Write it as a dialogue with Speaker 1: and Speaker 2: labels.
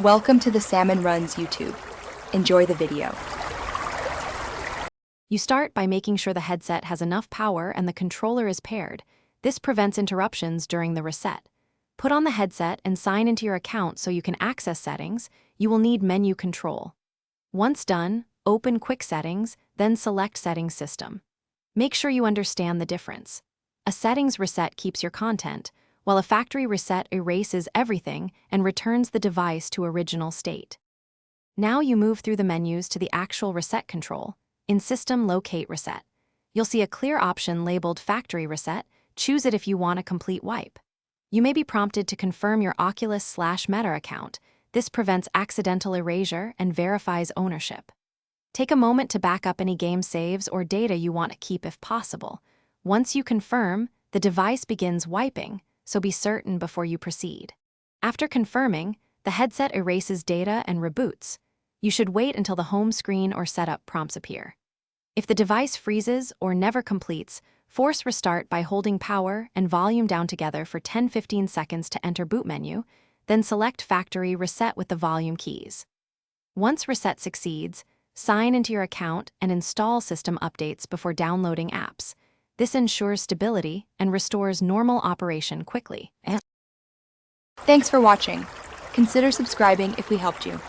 Speaker 1: Welcome to the Salmon Runs YouTube. Enjoy the video.
Speaker 2: You start by making sure the headset has enough power and the controller is paired. This prevents interruptions during the reset. Put on the headset and sign into your account so you can access settings. You will need menu control. Once done, open Quick Settings, then select Settings System. Make sure you understand the difference. A settings reset keeps your content, while a factory reset erases everything and returns the device to original state. Now you move through the menus to the actual reset control. In System Locate Reset, you'll see a clear option labeled Factory Reset. Choose it if you want a complete wipe. You may be prompted to confirm your Oculus/Meta account. This prevents accidental erasure and verifies ownership. Take a moment to back up any game saves or data you want to keep if possible. Once you confirm, the device begins wiping, so be certain before you proceed. After confirming, the headset erases data and reboots. You should wait until the home screen or setup prompts appear. If the device freezes or never completes, force restart by holding power and volume down together for 10-15 seconds to enter boot menu, then select Factory Reset with the volume keys. Once reset succeeds, sign into your account and install system updates before downloading apps. This ensures stability and restores normal operation quickly.
Speaker 1: Thanks for watching. Consider subscribing if we helped you.